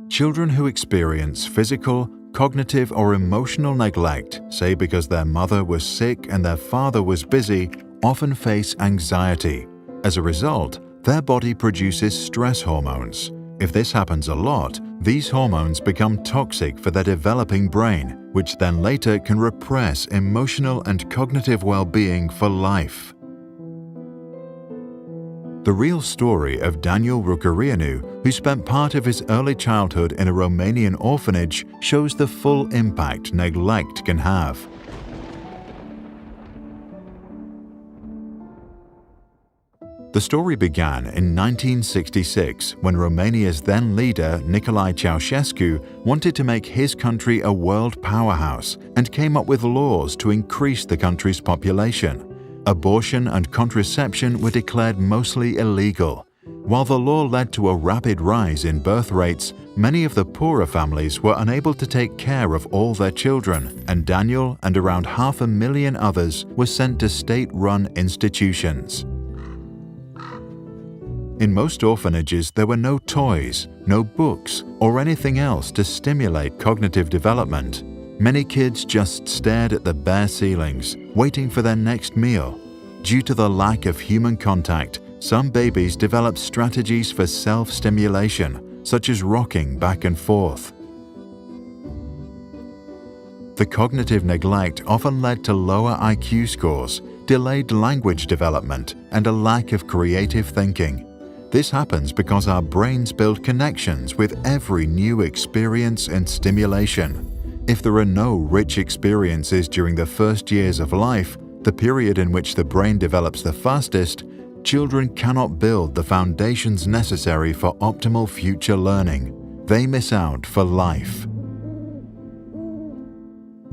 Children who experience physical, cognitive, or emotional neglect, say because their mother was sick and their father was busy, often face anxiety. As a result, their body produces stress hormones. If this happens a lot, these hormones become toxic for their developing brain, which then later can repress emotional and cognitive well-being for life. The real story of Daniel Rucărianu, who spent part of his early childhood in a Romanian orphanage, shows the full impact neglect can have. The story began in 1966 when Romania's then leader, Nicolae Ceausescu, wanted to make his country a world powerhouse and came up with laws to increase the country's population. Abortion and contraception were declared mostly illegal. While the law led to a rapid rise in birth rates, many of the poorer families were unable to take care of all their children, and Daniel and around 500,000 others were sent to state-run institutions. In most orphanages, there were no toys, no books, or anything else to stimulate cognitive development. Many kids just stared at the bare ceilings, waiting for their next meal. Due to the lack of human contact, some babies developed strategies for self-stimulation, such as rocking back and forth. The cognitive neglect often led to lower IQ scores, delayed language development, and a lack of creative thinking. This happens because our brains build connections with every new experience and stimulation. If there are no rich experiences during the first years of life, the period in which the brain develops the fastest, children cannot build the foundations necessary for optimal future learning. They miss out for life.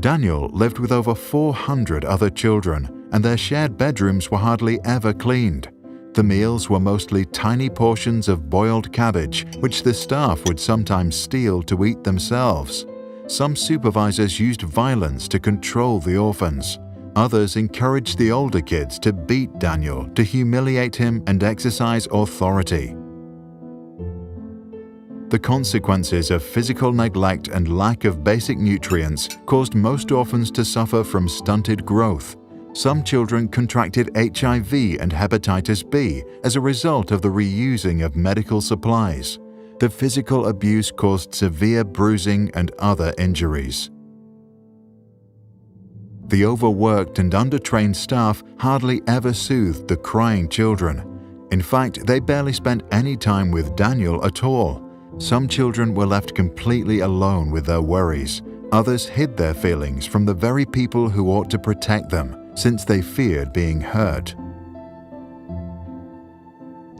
Daniel lived with over 400 other children, and their shared bedrooms were hardly ever cleaned. The meals were mostly tiny portions of boiled cabbage, which the staff would sometimes steal to eat themselves. Some supervisors used violence to control the orphans. Others encouraged the older kids to beat Daniel, to humiliate him and exercise authority. The consequences of physical neglect and lack of basic nutrients caused most orphans to suffer from stunted growth. Some children contracted HIV and hepatitis B as a result of the reusing of medical supplies. The physical abuse caused severe bruising and other injuries. The overworked and undertrained staff hardly ever soothed the crying children. In fact, they barely spent any time with Daniel at all. Some children were left completely alone with their worries. Others hid their feelings from the very people who ought to protect them, since they feared being hurt.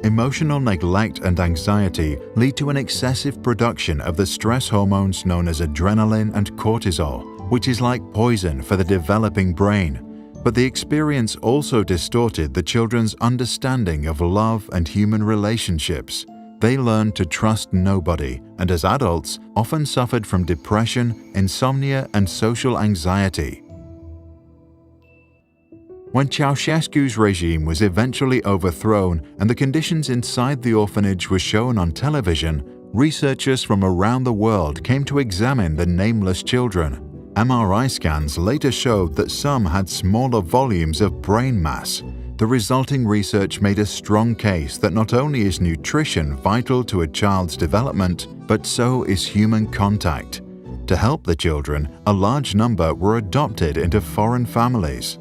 Emotional neglect and anxiety lead to an excessive production of the stress hormones known as adrenaline and cortisol, which is like poison for the developing brain. But the experience also distorted the children's understanding of love and human relationships. They learned to trust nobody, and as adults often suffered from depression, insomnia, and social anxiety. When Ceausescu's regime was eventually overthrown and the conditions inside the orphanage were shown on television, researchers from around the world came to examine the nameless children. MRI scans later showed that some had smaller volumes of brain mass. The resulting research made a strong case that not only is nutrition vital to a child's development, but so is human contact. To help the children, a large number were adopted into foreign families.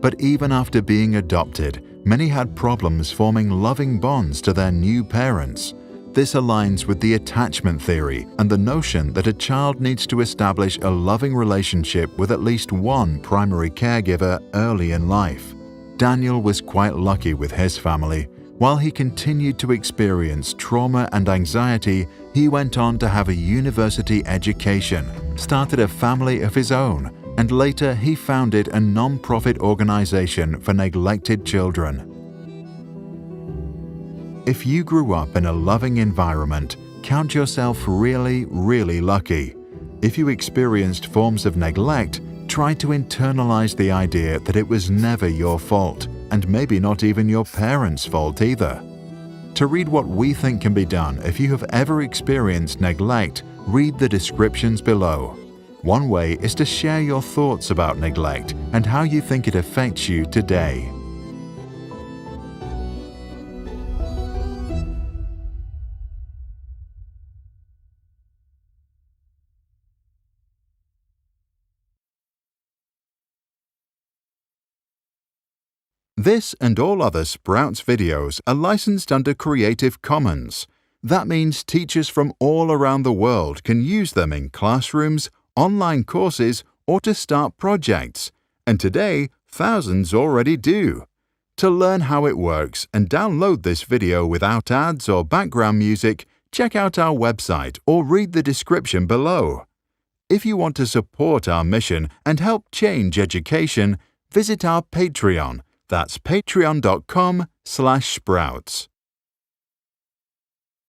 But even after being adopted, many had problems forming loving bonds to their new parents. This aligns with the attachment theory and the notion that a child needs to establish a loving relationship with at least one primary caregiver early in life. Daniel was quite lucky with his family. While he continued to experience trauma and anxiety, he went on to have a university education, started a family of his own, and later he founded a non-profit organization for neglected children. If you grew up in a loving environment, count yourself really, really lucky. If you experienced forms of neglect, try to internalize the idea that it was never your fault, and maybe not even your parents' fault either. To read what we think can be done if you have ever experienced neglect, read the descriptions below. One way is to share your thoughts about neglect and how you think it affects you today. This and all other Sprouts videos are licensed under Creative Commons. That means teachers from all around the world can use them in classrooms, online courses, or to start projects. And today, thousands already do. To learn how it works and download this video without ads or background music, check out our website or read the description below. If you want to support our mission and help change education, visit our Patreon. That's patreon.com/sprouts.